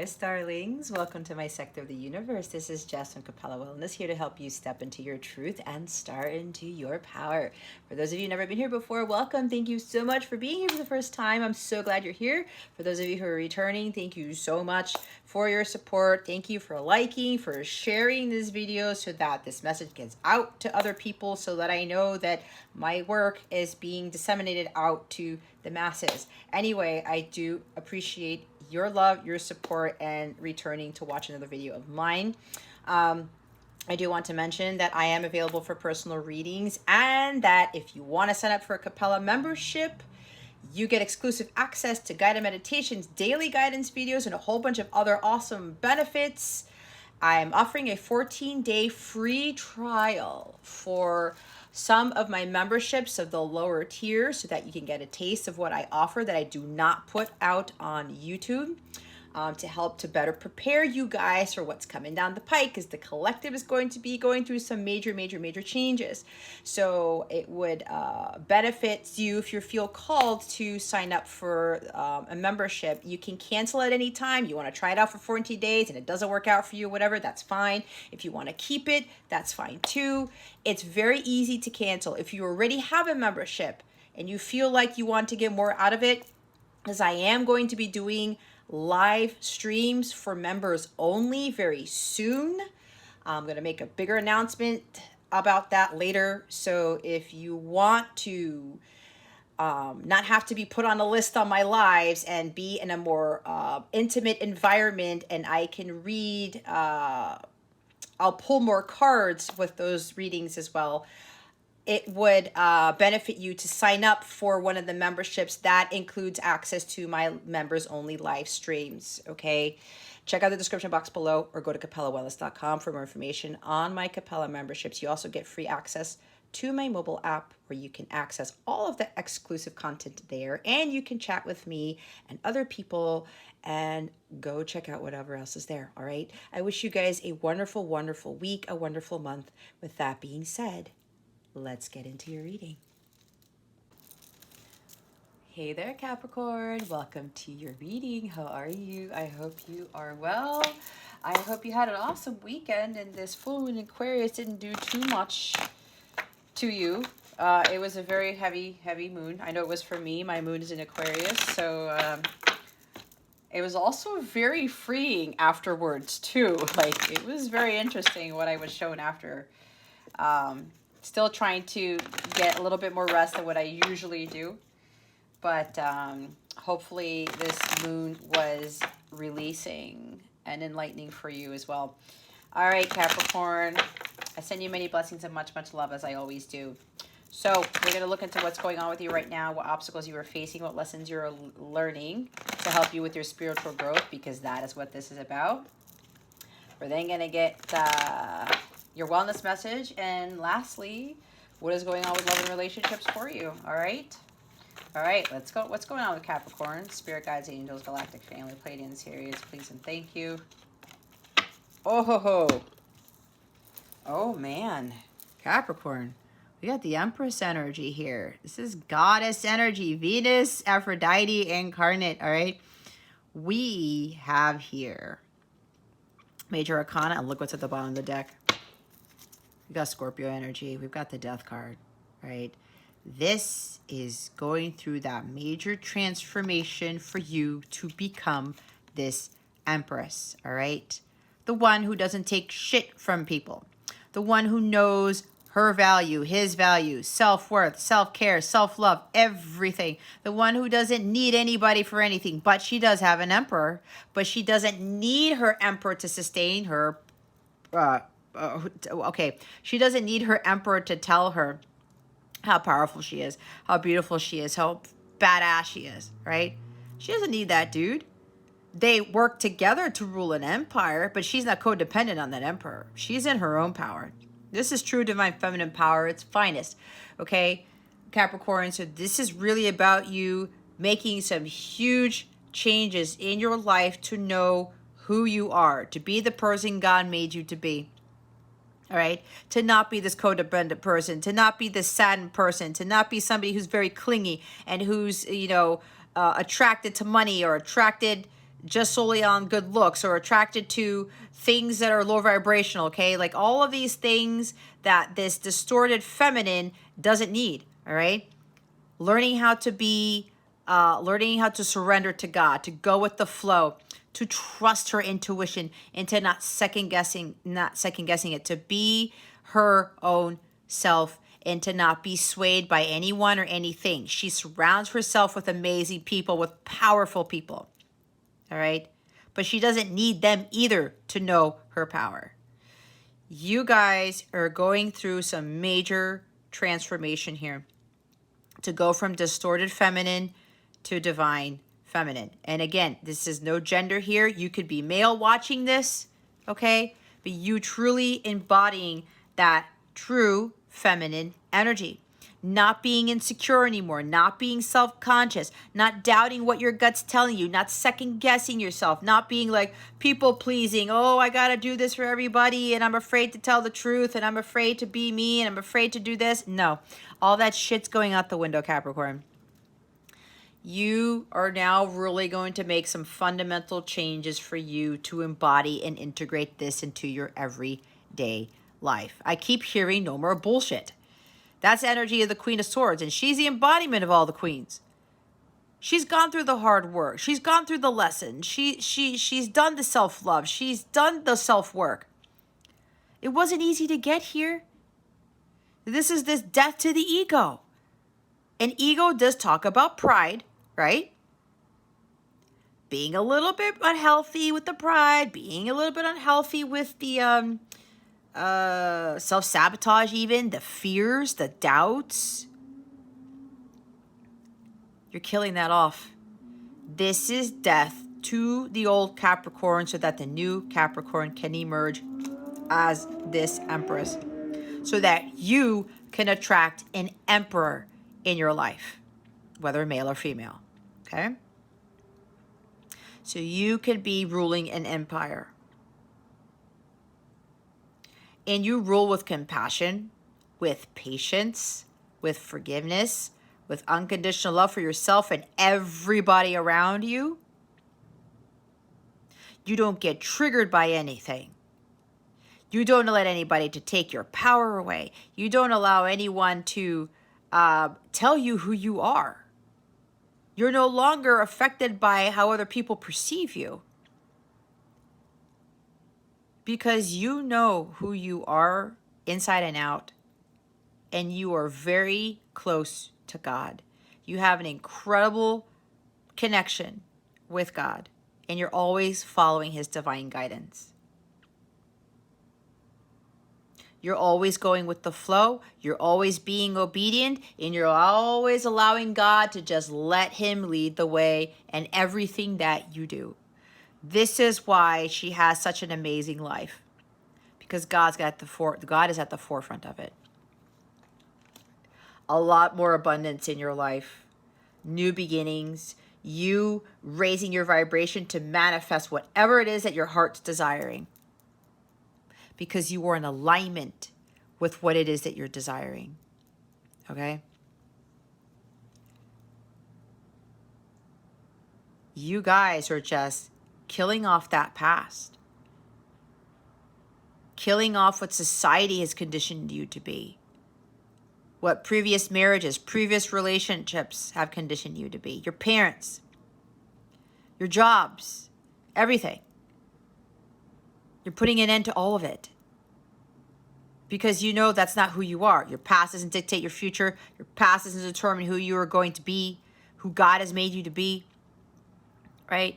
dearest darlings. Welcome to my sector of the universe. This is Jess from Capella Wellness, here to help you step into your truth and start into your power. For those of you who've never been here before, welcome. Thank you so much for being here for the first time. I'm so glad you're here. For those of you who are returning, thank you so much for your support. Thank you for liking, for sharing this video so that this message gets out to other people, so that I know that my work is being disseminated out to the masses. Anyway, I do appreciate your love, your support, and returning to watch another video of mine. I do want to mention that I am available for personal readings, and that if you want to sign up for a Capella membership, you get exclusive access to guided meditations, daily guidance videos, and a whole bunch of other awesome benefits. I'm offering a 14-day free trial for some of my memberships of the lower tier, so that you can get a taste of what I offer that I do not put out on YouTube, to help to better prepare you guys for what's coming down the pike, because the collective is going to be going through some major changes. So it would benefit you if you feel called to sign up for a membership. You can cancel at any time. You want to try it out for 14 days and it doesn't work out for you, whatever, that's fine. If you want to keep it, that's fine too. It's very easy to cancel. If you already have a membership and you feel like you want to get more out of it, because I am going to be doing live streams for members only very soon. I'm going to make a bigger announcement about that later. So if you want to not have to be put on a list on my lives and be in a more intimate environment, and I can read, I'll pull more cards with those readings as well. It would benefit you to sign up for one of the memberships that includes access to my members only live streams. Okay, check out the description box below, or go to capellawellness.com for more information on my Capella memberships. You also get free access to my mobile app, where you can access all of the exclusive content there, and you can chat with me and other people, and go check out whatever else is there. All right, I wish you guys a wonderful week, a wonderful month. With that being said, let's get into your reading. Hey there, Capricorn. Welcome to your reading. How are you? I hope you are well. I hope you had an awesome weekend, and this full moon in Aquarius didn't do too much to you. It was a very heavy moon. I know it was for me. My moon is in Aquarius, so it was also very freeing afterwards too. Like, it was very interesting what I was shown after. Still trying to get a little bit more rest than what I usually do. But hopefully this moon was releasing and enlightening for you as well. All right, Capricorn. I send you many blessings and much love, as I always do. So we're going to look into what's going on with you right now, what obstacles you are facing, what lessons you're learning to help you with your spiritual growth, because that is what this is about. We're then going to get your wellness message, and lastly, what is going on with love and relationships for you. All right, let's go. What's going on with Capricorn? Spirit guides, angels, galactic family, Pleiadian, Sirius, please and thank you. Oh man, Capricorn, we got the Empress energy here. This is goddess energy, Venus, Aphrodite incarnate. All right, we have here Major Arcana, and look what's at the bottom of the deck. We've got Scorpio energy. We've got the Death card, right? This is going through that major transformation for you to become this Empress, all right? The one who doesn't take shit from people. The one who knows her value, his value, self-worth, self-care, self-love, everything. The one who doesn't need anybody for anything, but she does have an emperor, but she doesn't need her emperor to sustain her. She doesn't need her emperor to tell her how powerful she is, how beautiful she is, how badass she is, right? She doesn't need that dude. They work together to rule an empire, but she's not codependent on that emperor. She's in her own power. This is true divine feminine power, its finest, okay, Capricorn? So this is really about you making some huge changes in your life to know who you are, to be the person God made you to be. All right, to not be this codependent person, to not be this saddened person, to not be somebody who's very clingy and who's, attracted to money or attracted just solely on good looks or attracted to things that are low vibrational, okay? Like all of these things that this distorted feminine doesn't need, all right? Learning how to be, learning how to surrender to God, to go with the flow, to trust her intuition, and to not second guessing it, to be her own self, and to not be swayed by anyone or anything. She surrounds herself with amazing people, with powerful people. All right? But she doesn't need them either to know her power. You guys are going through some major transformation here to go from distorted feminine to divine feminine. And again, this is no gender here. You could be male watching this, okay? But you truly embodying that true feminine energy. Not being insecure anymore, not being self-conscious, not doubting what your gut's telling you, not second-guessing yourself, not being like people-pleasing. Oh, I got to do this for everybody, and I'm afraid to tell the truth, and I'm afraid to be me, and I'm afraid to do this. No, all that shit's going out the window, Capricorn. You are now really going to make some fundamental changes for you to embody and integrate this into your everyday life. I keep hearing no more bullshit. That's the energy of the Queen of Swords, and she's the embodiment of all the queens. She's gone through the hard work. She's gone through the lesson. She's done the self-love. She's done the self-work. It wasn't easy to get here. This is this death to the ego. And ego does talk about pride, right? Being a little bit unhealthy with the pride, being a little bit unhealthy with the self-sabotage, even the fears, the doubts. You're killing that off. This is death to the old Capricorn so that the new Capricorn can emerge as this Empress, so that you can attract an emperor in your life, whether male or female, okay? So you could be ruling an empire. And you rule with compassion, with patience, with forgiveness, with unconditional love for yourself and everybody around you. You don't get triggered by anything. You don't let anybody to take your power away. You don't allow anyone to tell you who you are. You're no longer affected by how other people perceive you. Because you know who you are inside and out, and you are very close to God. You have an incredible connection with God, and you're always following his divine guidance. You're always going with the flow. You're always being obedient, and you're always allowing God to just let him lead the way in everything that you do. This is why she has such an amazing life, because God is at the forefront of it. A lot more abundance in your life, new beginnings, you raising your vibration to manifest whatever it is that your heart's desiring, because you are in alignment with what it is that you're desiring. Okay? You guys are just killing off that past. Killing off what society has conditioned you to be. What previous marriages, previous relationships have conditioned you to be. Your parents, your jobs, everything. You're putting an end to all of it. Because you know that's not who you are. Your past doesn't dictate your future. Your past doesn't determine who you are going to be, who God has made you to be. Right?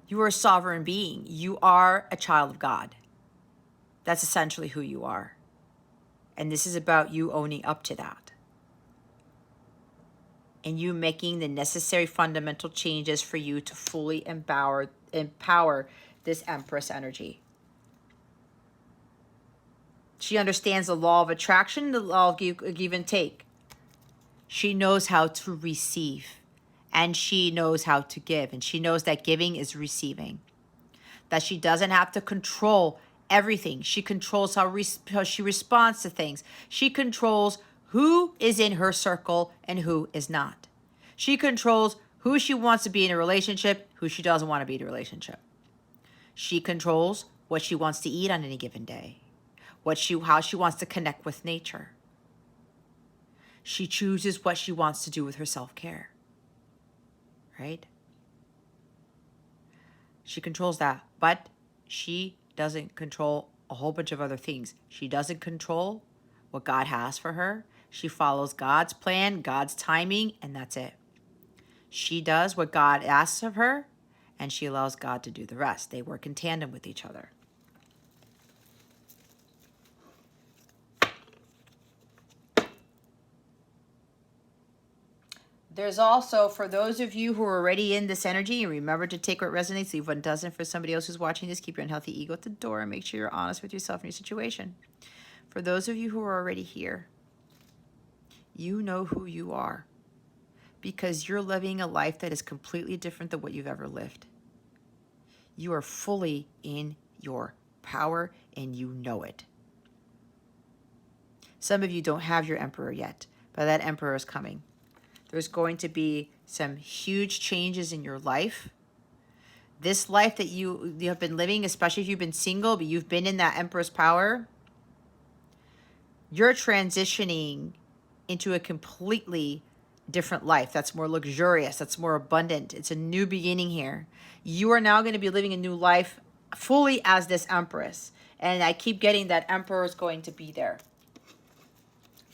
You are a sovereign being. You are a child of God. That's essentially who you are. And this is about you owning up to that. And you making the necessary fundamental changes for you to fully empower this Empress energy. She understands the law of attraction, the law of give and take. She knows how to receive. And she knows how to give. And she knows that giving is receiving. That she doesn't have to control everything. She controls how she responds to things. She controls who is in her circle and who is not. She controls who she wants to be in a relationship, who she doesn't want to be in a relationship. She controls what she wants to eat on any given day, how she wants to connect with nature. She chooses what she wants to do with her self-care, right? She controls that, but she doesn't control a whole bunch of other things. She doesn't control what God has for her. She follows God's plan, God's timing, and that's it. She does what God asks of her, and she allows God to do the rest. They work in tandem with each other. There's also, for those of you who are already in this energy, and remember to take what resonates, leave what doesn't. For somebody else who's watching this, keep your unhealthy ego at the door and make sure you're honest with yourself and your situation. For those of you who are already here, you know who you are because you're living a life that is completely different than what you've ever lived. You are fully in your power and you know it. Some of you don't have your emperor yet, but that emperor is coming. There's going to be some huge changes in your life. This life that you have been living, especially if you've been single, but you've been in that emperor's power, you're transitioning into a completely different life that's more luxurious, that's more abundant. It's a new beginning here. You are now going to be living a new life fully as this empress. And I keep getting that emperor is going to be there.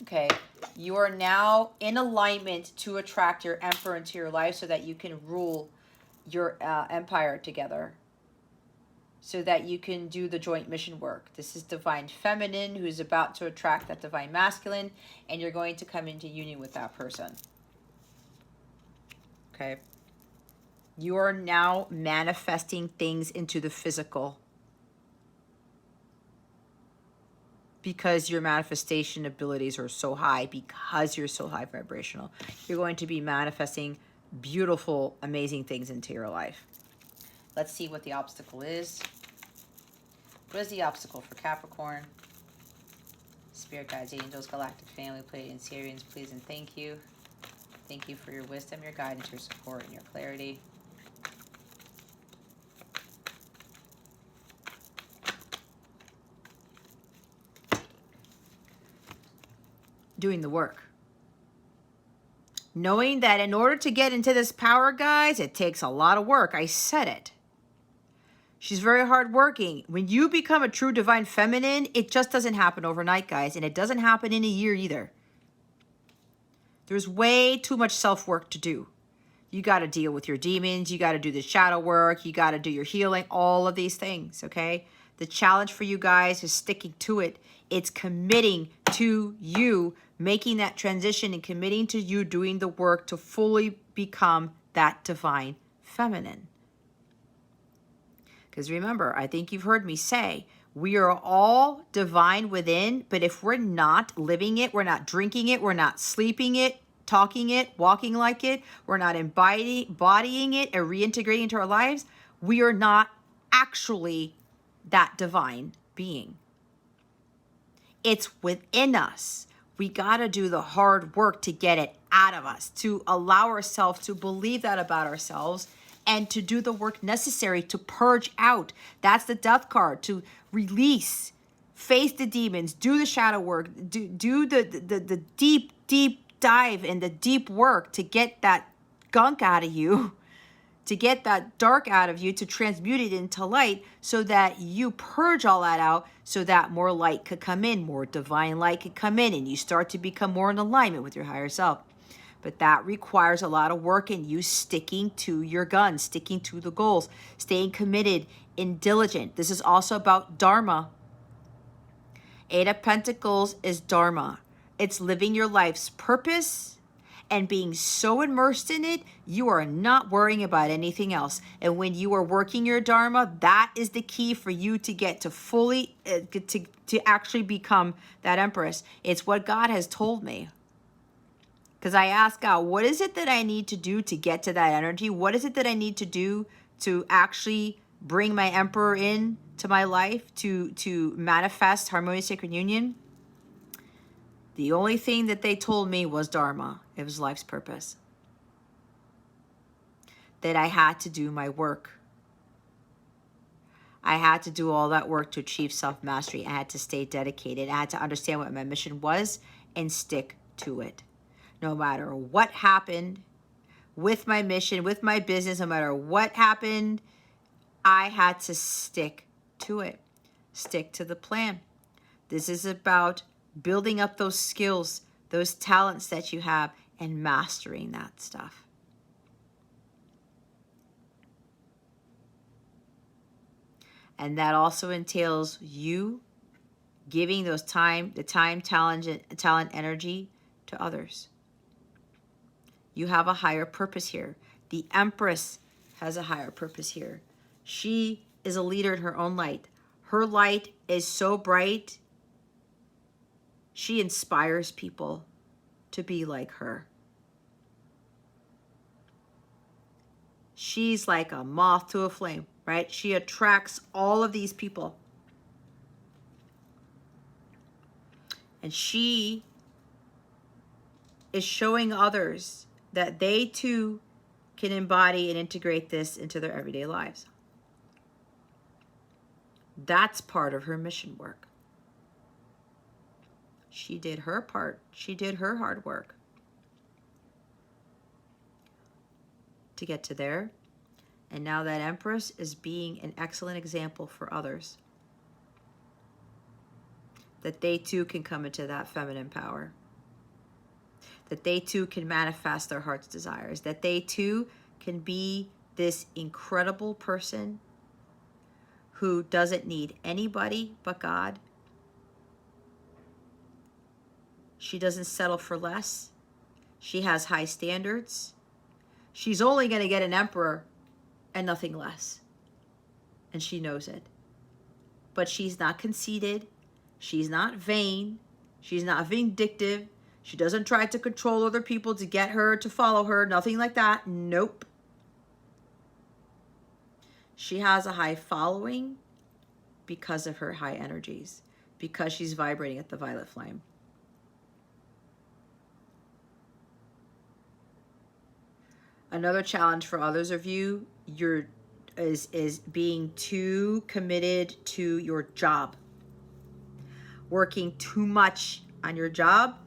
Okay, you are now in alignment to attract your emperor into your life so that you can rule your empire together, so that you can do the joint mission work. This is divine feminine who's about to attract that divine masculine, and you're going to come into union with that person. Okay, you are now manifesting things into the physical, because your manifestation abilities are so high, because you're so high vibrational. You're going to be manifesting beautiful, amazing things into your life. Let's see what the obstacle is. What is the obstacle for Capricorn? Spirit guides, angels, galactic family, Pleiadian, Sirians, please and thank you. Thank you for your wisdom, your guidance, your support, and your clarity. Doing the work. Knowing that in order to get into this power, guys, it takes a lot of work. I said it. She's very hardworking. When you become a true divine feminine, it just doesn't happen overnight, guys. And it doesn't happen in a year either. There's way too much self-work to do. You got to deal with your demons. You got to do the shadow work. You got to do your healing. All of these things, okay? The challenge for you guys is sticking to it. It's committing to you, making that transition and committing to you doing the work to fully become that divine feminine. Because remember, I think you've heard me say, we are all divine within, but if we're not living it, we're not drinking it, we're not sleeping it, talking it, walking like it, we're not embodying it and reintegrating into our lives, we are not actually that divine being. It's within us. We got to do the hard work to get it out of us, to allow ourselves to believe that about ourselves and to do the work necessary to purge out. That's the death card, to release, face the demons, do the shadow work, do the deep, deep dive and the deep work to get that gunk out of you, to get that dark out of you, to transmute it into light so that you purge all that out so that more light could come in, more divine light could come in, and you start to become more in alignment with your higher self. But that requires a lot of work and you sticking to your guns, sticking to the goals, staying committed and diligent. This is also about Dharma. Eight of Pentacles is Dharma. It's living your life's purpose and being so immersed in it, you are not worrying about anything else. And when you are working your Dharma, that is the key for you to get to fully, to actually become that Empress. It's what God has told me. Because I ask God, what is it that I need to do to get to that energy? What is it that I need to do to actually bring my Emperor in to my life, to manifest harmonious sacred union? The only thing that they told me was Dharma. It was life's purpose. that I had to do my work. I had to do all that work to achieve self-mastery. I had to stay dedicated. I had to understand what my mission was and stick to it. No matter what happened with my mission, with my business, no matter what happened, I had to stick to it. Stick to the plan. This is about building up those skills, those talents that you have, and mastering that stuff. And that also entails you giving those talent, energy to others. You have a higher purpose here. The Empress has a higher purpose here. She is a leader in her own light. Her light is so bright, she inspires people to be like her. She's like a moth to a flame, right? She attracts all of these people. And she is showing others that they too can embody and integrate this into their everyday lives. That's part of her mission work. She did her part. She did her hard work to get to there. And now that Empress is being an excellent example for others, that they too can come into that feminine power, that they too can manifest their heart's desires, that they too can be this incredible person who doesn't need anybody but God. She doesn't settle for less. She has high standards. She's only going to get an emperor and nothing less. And she knows it. But she's not conceited. She's not vain. She's not vindictive. She doesn't try to control other people to get her to follow her. Nothing like that. Nope. She has a high following because of her high energies, because she's vibrating at the violet flame. Another challenge for others of you, is being too committed to your job. Working too much on your job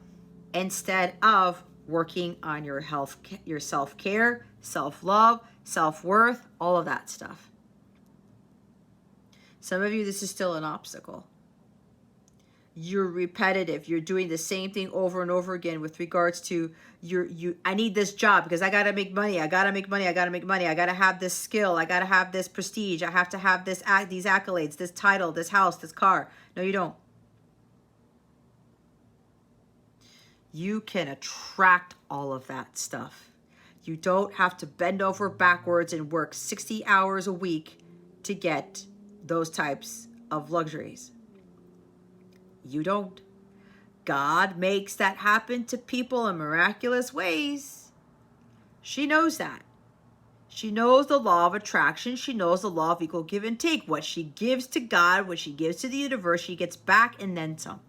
instead of working on your health, your self-care, self-love, self-worth, all of that stuff. Some of you, this is still an obstacle. You're repetitive. You're doing the same thing over and over again with regards to I need this job because I got to make money. I got to make money. I got to make money. I got to have this skill. I got to have this prestige. I have to have these accolades, this title, this house, this car. No, you don't. You can attract all of that stuff. You don't have to bend over backwards and work 60 hours a week to get those types of luxuries. You don't. God makes that happen to people in miraculous ways. She knows that. She knows the law of attraction. She knows the law of equal give and take. What she gives to God, what she gives to the universe, she gets back and then some.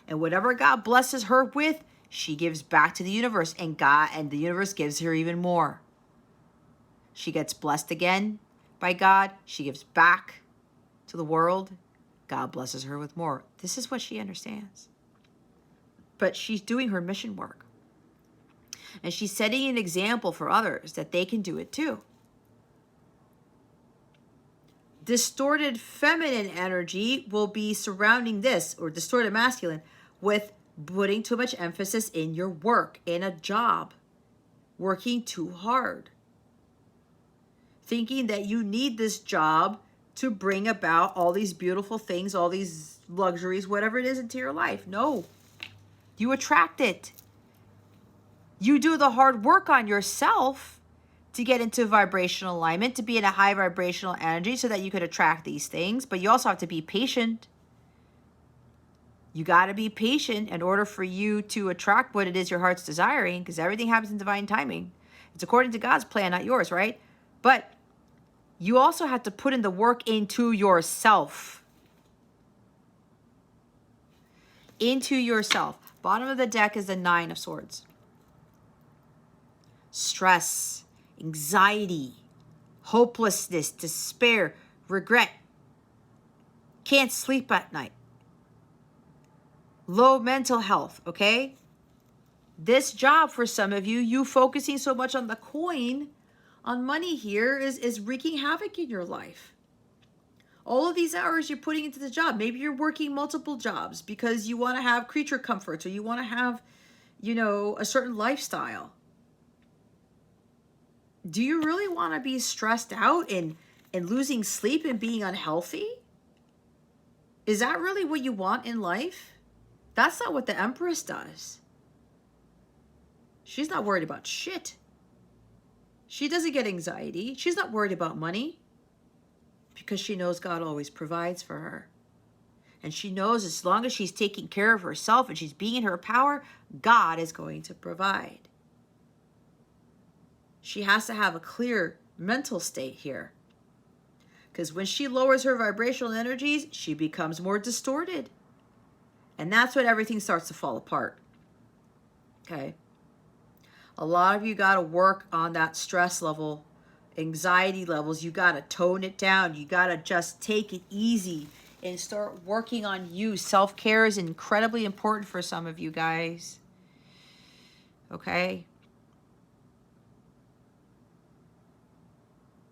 And whatever God blesses her with, she gives back to the universe. And God and the universe gives her even more. She gets blessed again by God. She gives back to the world. God blesses her with more. This is what she understands. But she's doing her mission work. And she's setting an example for others that they can do it too. Distorted feminine energy will be surrounding this, or distorted masculine, with putting too much emphasis in your work, in a job, working too hard, thinking that you need this job to bring about all these beautiful things, all these luxuries, whatever it is into your life. No, you attract it. You do the hard work on yourself to get into vibrational alignment, to be in a high vibrational energy so that you could attract these things. But you also have to be patient. You got to be patient in order for you to attract what it is your heart's desiring, because everything happens in divine timing. It's according to God's plan, not yours, right? But you also have to put in the work into yourself. Into yourself. Bottom of the deck is the 9 of Swords. Stress, anxiety, hopelessness, despair, regret, can't sleep at night, low mental health, okay? This job for some of you, you focusing so much on the coin, on money here is wreaking havoc in your life. All of these hours you're putting into the job, maybe you're working multiple jobs because you want to have creature comforts or you want to have, you know, a certain lifestyle. Do you really want to be stressed out and losing sleep and being unhealthy? Is that really what you want in life? That's not what the Empress does. She's not worried about shit. She doesn't get anxiety. She's not worried about money because she knows God always provides for her. And she knows as long as she's taking care of herself and she's being in her power, God is going to provide. She has to have a clear mental state here. Because when she lowers her vibrational energies, she becomes more distorted. And that's when everything starts to fall apart. Okay? A lot of you got to work on that stress level, anxiety levels. You got to tone it down. You got to just take it easy and start working on you. Self-care is incredibly important for some of you guys. Okay?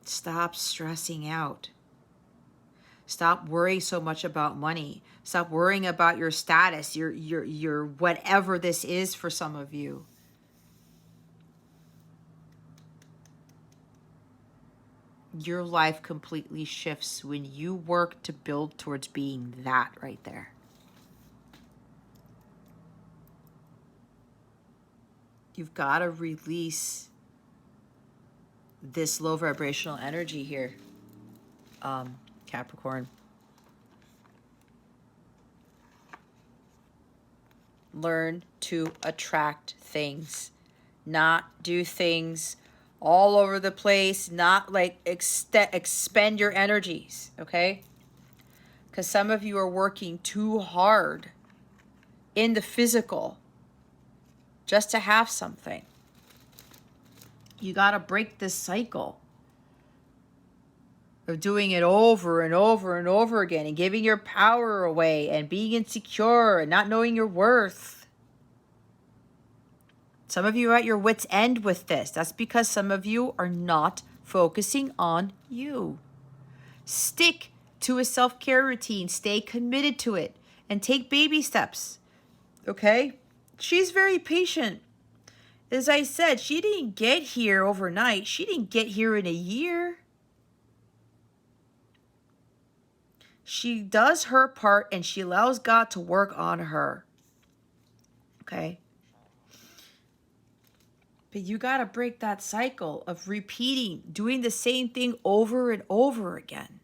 Stop stressing out. Stop worrying so much about money. Stop worrying about your status, your whatever this is for some of you. Your life completely shifts when you work to build towards being that right there. You've got to release this low vibrational energy here, Capricorn. Learn to attract things, not do things all over the place, not like expend your energies, okay? Because some of you are working too hard in the physical just to have something. You got to break this cycle of doing it over and over and over again and giving your power away and being insecure and not knowing your worth. Some of you are at your wit's end with this. That's because some of you are not focusing on you. Stick to a self-care routine. Stay committed to it and take baby steps. Okay? She's very patient. As I said, she didn't get here overnight. She didn't get here in a year. She does her part and she allows God to work on her. Okay? But you got to break that cycle of repeating, doing the same thing over and over again.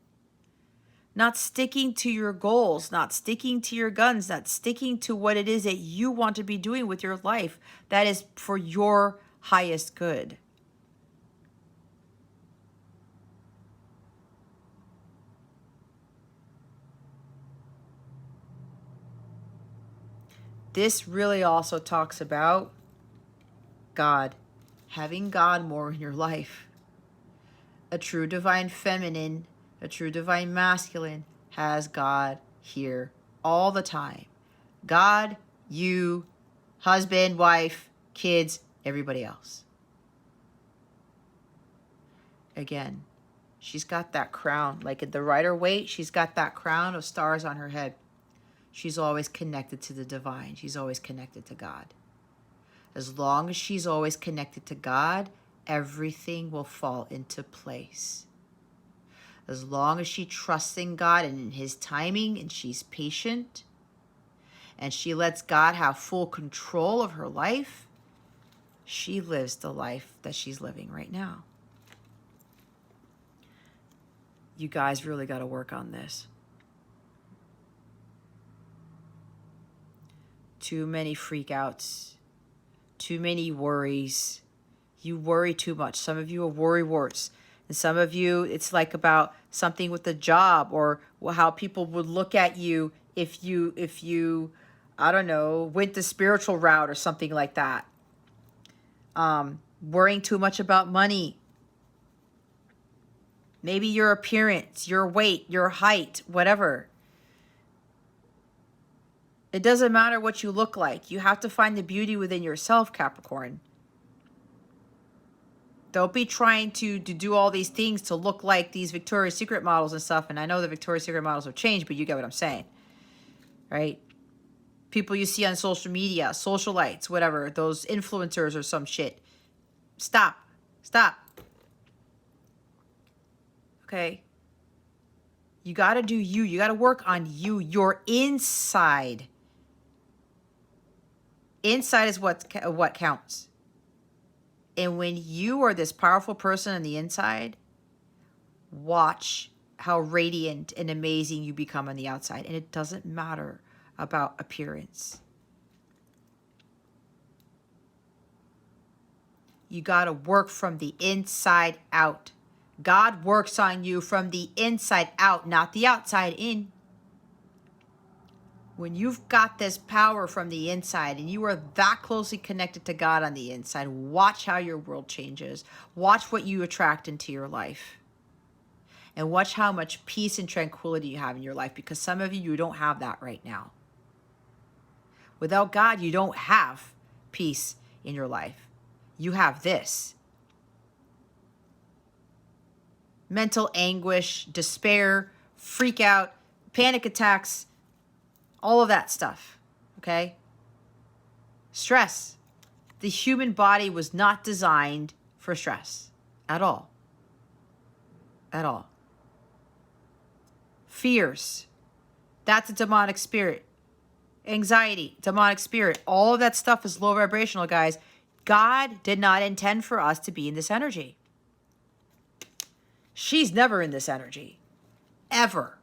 Not sticking to your goals, not sticking to your guns, not sticking to what it is that you want to be doing with your life that is for your highest good. This really also talks about God, having God more in your life. A true divine feminine, a true divine masculine has God here all the time. God, you, husband, wife, kids, everybody else. Again, she's got that crown. Like in the Rider-Waite, she's got that crown of stars on her head. She's always connected to the divine. She's always connected to God. As long as she's always connected to God, everything will fall into place. As long as she trusts in God and in his timing and she's patient and she lets God have full control of her life, she lives the life that she's living right now. You guys really got to work on this. Too many freakouts, too many worries. You worry too much. Some of you are worrywarts. And some of you, it's like about something with the job or how people would look at you if you, I don't know, went the spiritual route or something like that. Worrying too much about money. Maybe your appearance, your weight, your height, whatever. It doesn't matter what you look like. You have to find the beauty within yourself, Capricorn. Don't be trying to do all these things to look like these Victoria's Secret models and stuff. And I know the Victoria's Secret models have changed, but you get what I'm saying, right? People you see on social media, socialites, whatever, those influencers or some shit. Stop. Stop. Okay? You got to do you. You got to work on you, your inside. Inside is what counts. And when you are this powerful person on the inside, watch how radiant and amazing you become on the outside. And it doesn't matter about appearance. You got to work from the inside out. God works on you from the inside out, not the outside in. When you've got this power from the inside and you are that closely connected to God on the inside, watch how your world changes. Watch what you attract into your life. And watch how much peace and tranquility you have in your life, because some of you don't have that right now. Without God, you don't have peace in your life. You have this. Mental anguish, despair, freak out, panic attacks, all of that stuff, okay? Stress. The human body was not designed for stress at all. At all. Fears. That's a demonic spirit. Anxiety, demonic spirit. All of that stuff is low vibrational, guys. God did not intend for us to be in this energy. She's never in this energy. Ever.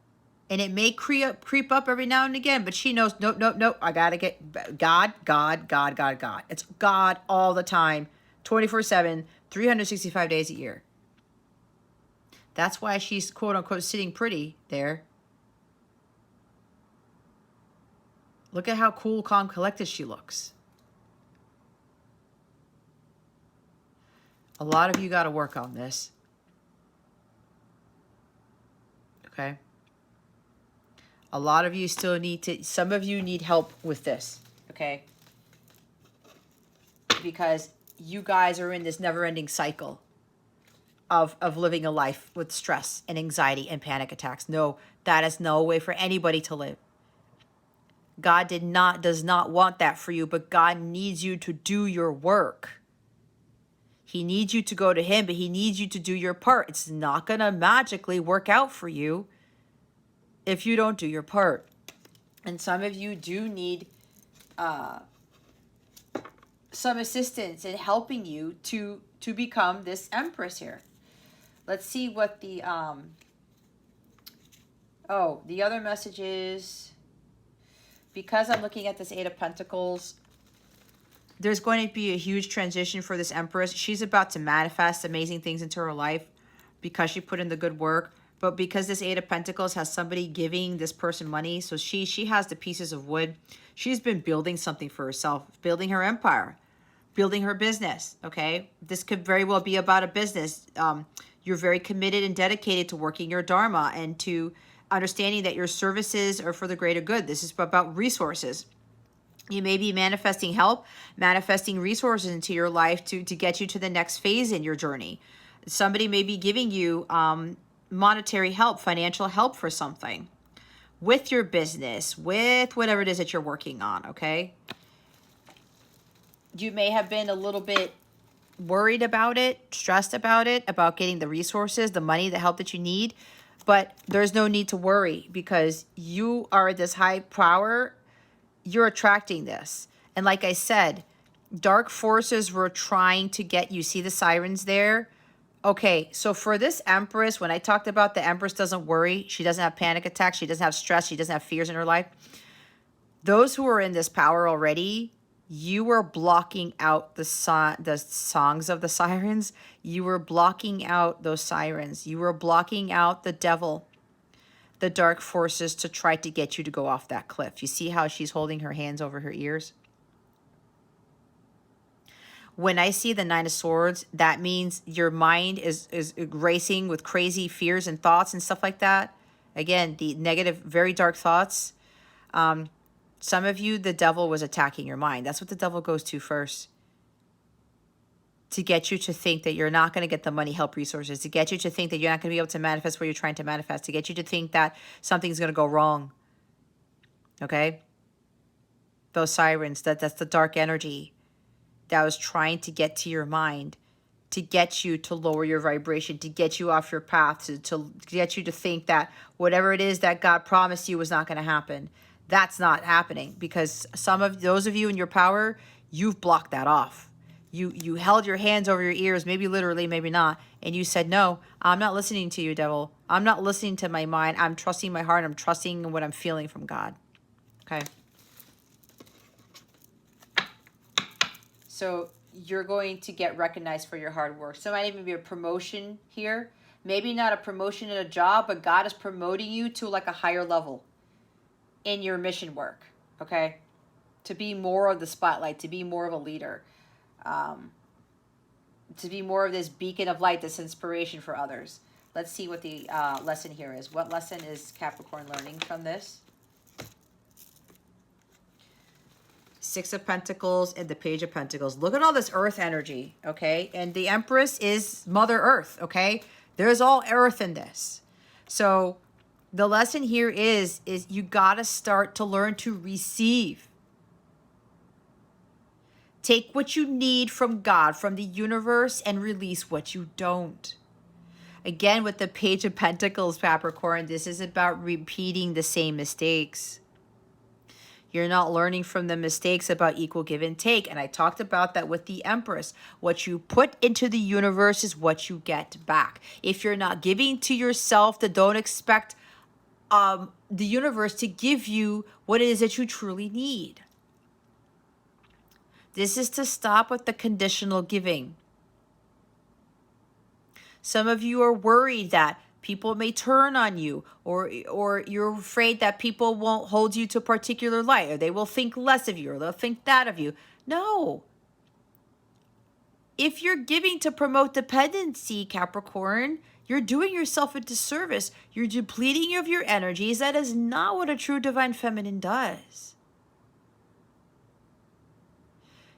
And it may creep up every now and again, but she knows, nope, I got to get God. It's God all the time, 24/7, 365 days a year. That's why she's, quote unquote, sitting pretty there. Look at how cool, calm, collected she looks. A lot of you got to work on this. Okay? A lot of you still need to, some of you need help with this, okay? Because you guys are in this never-ending cycle of living a life with stress and anxiety and panic attacks. No, that is no way for anybody to live. God does not want that for you, but God needs you to do your work. He needs you to go to him, but he needs you to do your part. It's not going to magically work out for you if you don't do your part. And some of you do need some assistance in helping you to become this Empress here. Let's see what the the other message is. Because I'm looking at this Eight of Pentacles, there's going to be a huge transition for this Empress. She's about to manifest amazing things into her life because she put in the good work. But because this Eight of Pentacles has somebody giving this person money, so she has the pieces of wood. She's been building something for herself, building her empire, building her business, okay? This could very well be about a business. You're very committed and dedicated to working your Dharma and to understanding that your services are for the greater good. This is about resources. You may be manifesting help, manifesting resources into your life to get you to the next phase in your journey. Somebody may be giving you monetary help, financial help for something with your business, with whatever it is that you're working on, okay? You may have been a little bit worried about it, stressed about it, about getting the resources, the money, the help that you need. But there's no need to worry because you are this high power. You're attracting this. And like I said, dark forces were trying to get you. See the sirens there? Okay, so for this Empress, when I talked about the Empress doesn't worry, she doesn't have panic attacks, she doesn't have stress, she doesn't have fears in her life. Those who are in this power already, you were blocking out the songs of the sirens. You were blocking out those sirens. You were blocking out the devil, the dark forces to try to get you to go off that cliff. You see how she's holding her hands over her ears? When I see the Nine of Swords, that means your mind is racing with crazy fears and thoughts and stuff like that. Again, the negative, very dark thoughts. Some of you, the devil was attacking your mind. That's what the devil goes to first. To get you to think that you're not going to get the money, help, resources. To get you to think that you're not going to be able to manifest what you're trying to manifest. To get you to think that something's going to go wrong. Okay? Those sirens, that's the dark energy that was trying to get to your mind, to get you to lower your vibration, to get you off your path, to get you to think that whatever it is that God promised you was not going to happen. That's not happening, because some of those of you in your power, you've blocked that off. You held your hands over your ears, maybe literally, maybe not, and you said, no, I'm not listening to you, devil. I'm not listening to my mind. I'm trusting my heart. I'm trusting what I'm feeling from God. Okay. So you're going to get recognized for your hard work. So it might even be a promotion here. Maybe not a promotion in a job, but God is promoting you to like a higher level in your mission work, okay? To be more of the spotlight, to be more of a leader, to be more of this beacon of light, this inspiration for others. Let's see what the lesson here is. What lesson is Capricorn learning from this? Six of Pentacles and the Page of Pentacles. Look at all this earth energy, okay? And the Empress is Mother Earth, okay? There's all earth in this. So the lesson here is you got to start to learn to receive. Take what you need from God, from the universe, and release what you don't. Again, with the Page of Pentacles, Capricorn, this is about repeating the same mistakes. You're not learning from the mistakes about equal give and take. And I talked about that with the Empress. What you put into the universe is what you get back. If you're not giving to yourself, then don't expect the universe to give you what it is that you truly need. This is to stop with the conditional giving. Some of you are worried that people may turn on you, or you're afraid that people won't hold you to a particular light, or they will think less of you, or they'll think that of you. No. If you're giving to promote dependency, Capricorn, you're doing yourself a disservice. You're depleting of your energies. That is not what a true divine feminine does.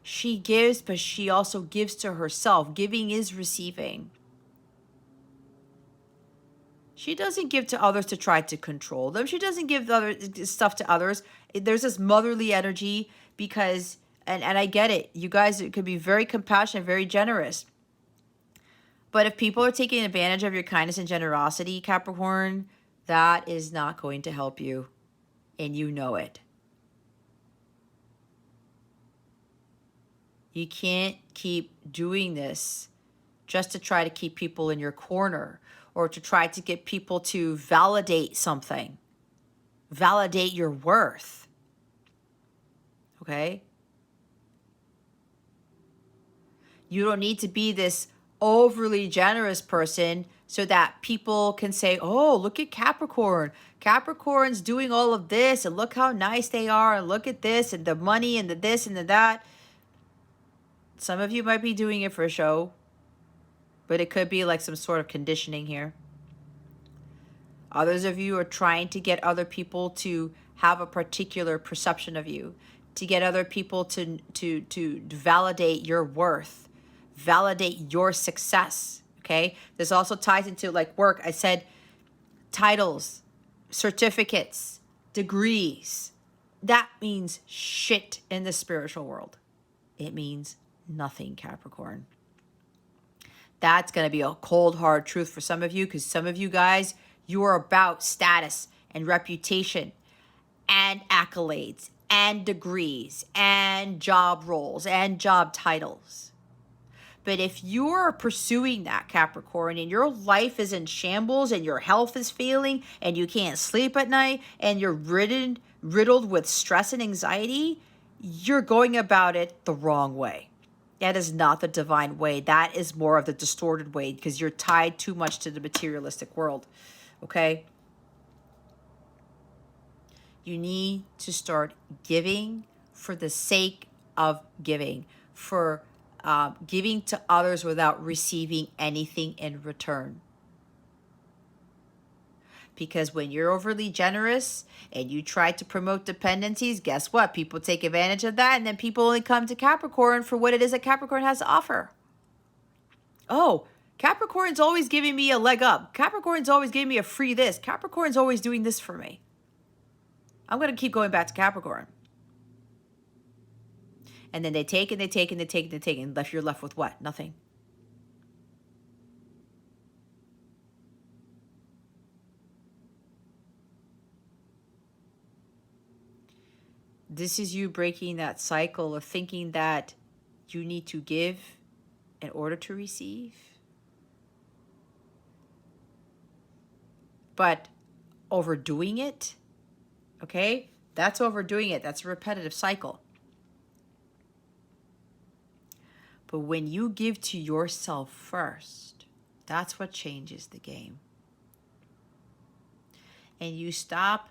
She gives, but she also gives to herself. Giving is receiving. She doesn't give to others to try to control them. She doesn't give other stuff to others. There's this motherly energy because, and I get it, you guys could be very compassionate, very generous. But if people are taking advantage of your kindness and generosity, Capricorn, that is not going to help you. And you know it. You can't keep doing this just to try to keep people in your corner, or to try to get people to validate something, validate your worth, okay? You don't need to be this overly generous person so that people can say, oh, look at Capricorn. Capricorn's doing all of this, and look how nice they are, and look at this, and the money, and the this, and the that. Some of you might be doing it for show, but it could be like some sort of conditioning here. Others of you are trying to get other people to have a particular perception of you, to get other people to validate your worth, validate your success, okay? This also ties into like work. I said titles, certificates, degrees. That means shit in the spiritual world. It means nothing, Capricorn. That's going to be a cold, hard truth for some of you, because some of you guys, you are about status and reputation and accolades and degrees and job roles and job titles. But if you're pursuing that, Capricorn, and your life is in shambles and your health is failing and you can't sleep at night and you're riddled with stress and anxiety, you're going about it the wrong way. That is not the divine way. That is more of the distorted way, because you're tied too much to the materialistic world, okay? You need to start giving for the sake of giving, for giving to others without receiving anything in return. Because when you're overly generous and you try to promote dependencies, guess what? People take advantage of that, and then people only come to Capricorn for what it is that Capricorn has to offer. Oh, Capricorn's always giving me a leg up. Capricorn's always giving me a free this. Capricorn's always doing this for me. I'm going to keep going back to Capricorn. And then they take and they take and they take and they take, and you're left with what? Nothing. This is you breaking that cycle of thinking that you need to give in order to receive. But overdoing it, okay? That's overdoing it. That's a repetitive cycle. But when you give to yourself first, that's what changes the game. And you stop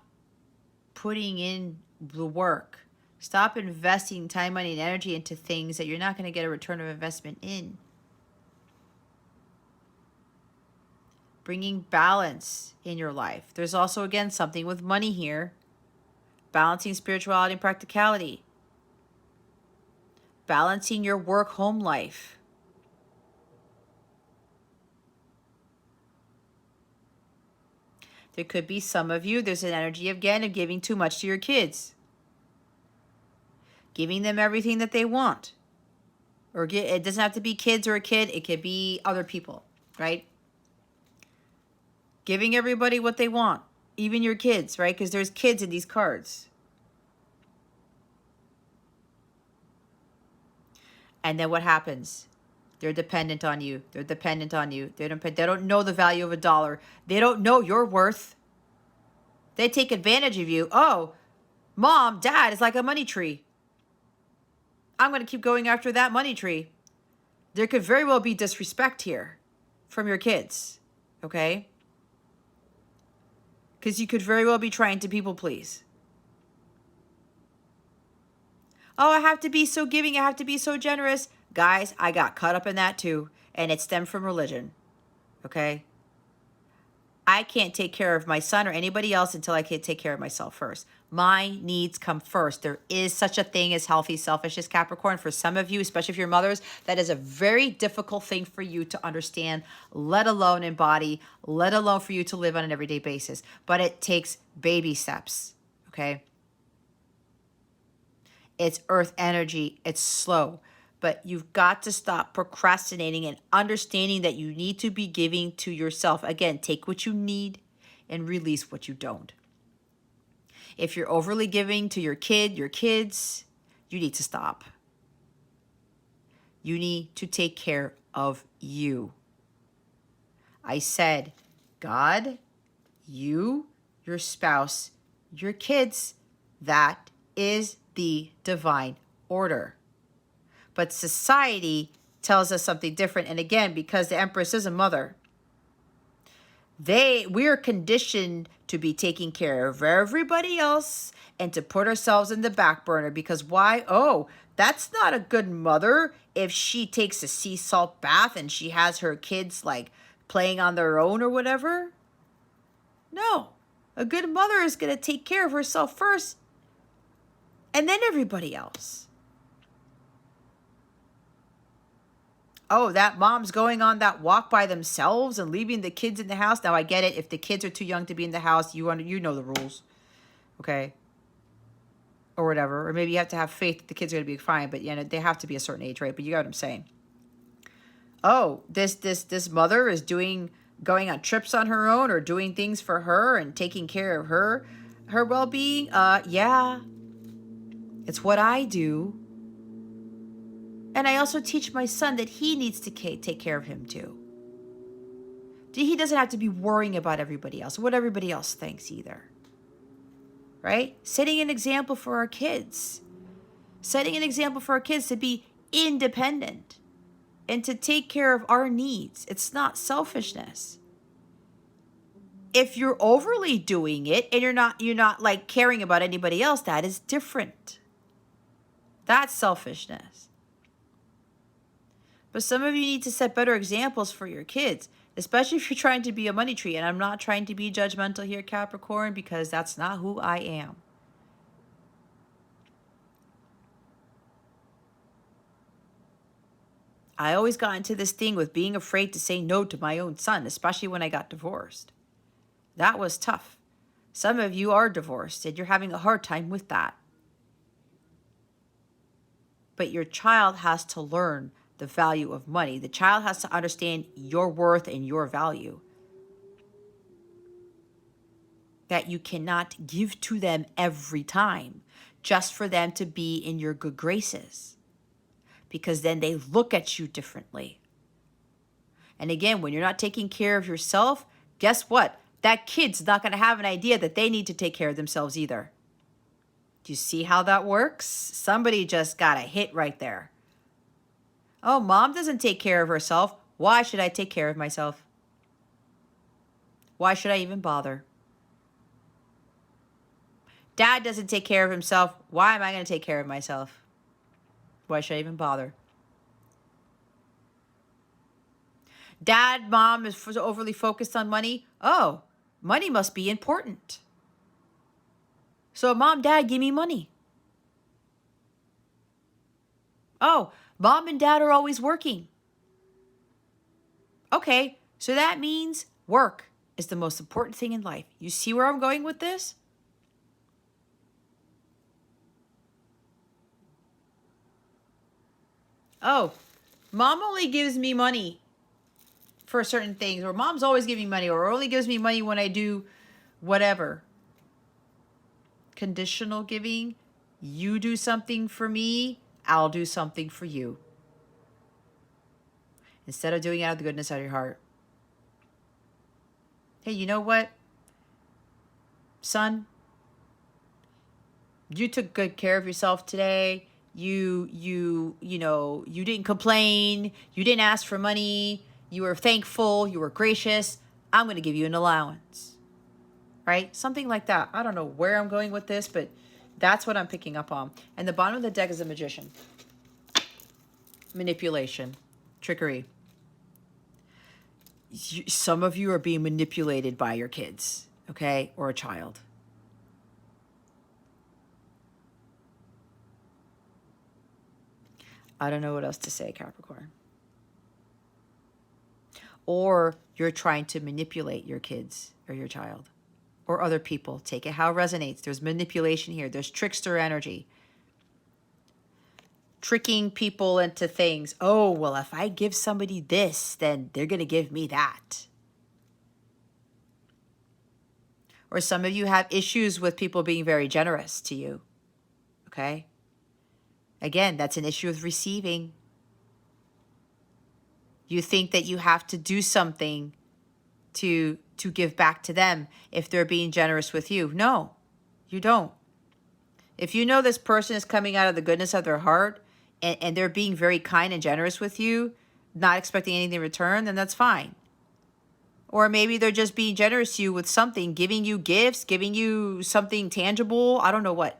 putting in the work. Stop investing time, money, and energy into things that you're not going to get a return of investment in. Bringing balance in your life. There's also, again, something with money here. Balancing spirituality and practicality. Balancing your work-home life. There could be some of you, there's an energy again of giving too much to your kids. Giving them everything that they want. Or it doesn't have to be kids or a kid, it could be other people, right? Giving everybody what they want, even your kids, right? Because there's kids in these cards. And then what happens? They're dependent on you. They're dependent on you. They don't know the value of a dollar. They don't know your worth. They take advantage of you. Oh, mom, dad is like a money tree. I'm going to keep going after that money tree. There could very well be disrespect here from your kids, okay? Because you could very well be trying to people please. Oh, I have to be so giving. I have to be so generous. Guys, I got caught up in that too. And it stemmed from religion. Okay? I can't take care of my son or anybody else until I can take care of myself first. My needs come first. There is such a thing as healthy selfishness, Capricorn. For some of you, especially if you're mothers, that is a very difficult thing for you to understand, let alone embody, let alone for you to live on an everyday basis. But it takes baby steps. Okay? It's earth energy. It's slow. But you've got to stop procrastinating and understanding that you need to be giving to yourself. Again, take what you need and release what you don't. If you're overly giving to your kids, you need to stop. You need to take care of you. I said, God, you, your spouse, your kids, that is the divine order. But society tells us something different. And again, because the Empress is a mother, we are conditioned to be taking care of everybody else and to put ourselves in the back burner. Because why? Oh, that's not a good mother if she takes a sea salt bath and she has her kids like playing on their own or whatever. No, a good mother is going to take care of herself first and then everybody else. Oh, that mom's going on that walk by themselves and leaving the kids in the house. Now, I get it. If the kids are too young to be in the house, you know the rules. Okay? Or whatever. Or maybe you have to have faith that the kids are going to be fine. But, they have to be a certain age, right? But you got what I'm saying. Oh, this mother is going on trips on her own or doing things for her and taking care of her well-being. Yeah. It's what I do. And I also teach my son that he needs to take care of him too. He doesn't have to be worrying about everybody else, what everybody else thinks either. Right? Setting an example for our kids. Setting an example for our kids to be independent and to take care of our needs. It's not selfishness. If you're overly doing it and you're not like caring about anybody else, that is different. That's selfishness. But some of you need to set better examples for your kids, especially if you're trying to be a money tree. And I'm not trying to be judgmental here, Capricorn, because that's not who I am. I always got into this thing with being afraid to say no to my own son, especially when I got divorced. That was tough. Some of you are divorced and you're having a hard time with that. But your child has to learn the value of money. The child has to understand your worth and your value. That you cannot give to them every time just for them to be in your good graces. Because then they look at you differently. And again, when you're not taking care of yourself, guess what? That kid's not going to have an idea that they need to take care of themselves either. Do you see how that works? Somebody just got a hit right there. Oh, mom doesn't take care of herself. Why should I take care of myself? Why should I even bother? Dad doesn't take care of himself. Why am I going to take care of myself? Why should I even bother? Dad, mom is overly focused on money. Oh, money must be important. So mom, dad, give me money. Oh, mom and dad are always working. Okay, so that means work is the most important thing in life. You see where I'm going with this? Oh, mom only gives me money for certain things, or mom's always giving money, or only gives me money when I do whatever. Conditional giving, you do something for me, I'll do something for you. Instead of doing it out of the goodness out of your heart. Hey, you know what? Son, you took good care of yourself today. You didn't complain. You didn't ask for money. You were thankful. You were gracious. I'm going to give you an allowance. Right? Something like that. I don't know where I'm going with this, but that's what I'm picking up on. And the bottom of the deck is a magician. Manipulation. Trickery. Some of you are being manipulated by your kids, okay? Or a child. I don't know what else to say, Capricorn. Or you're trying to manipulate your kids or your child or other people. Take it how it resonates. There's manipulation here. There's trickster energy. Tricking people into things. Oh, well, if I give somebody this, then they're going to give me that. Or some of you have issues with people being very generous to you. Okay? Again, that's an issue with receiving. You think that you have to do something to give back to them if they're being generous with you. No, you don't. If you know this person is coming out of the goodness of their heart and they're being very kind and generous with you, not expecting anything in return, then that's fine. Or maybe they're just being generous to you with something, giving you gifts, giving you something tangible. I don't know what.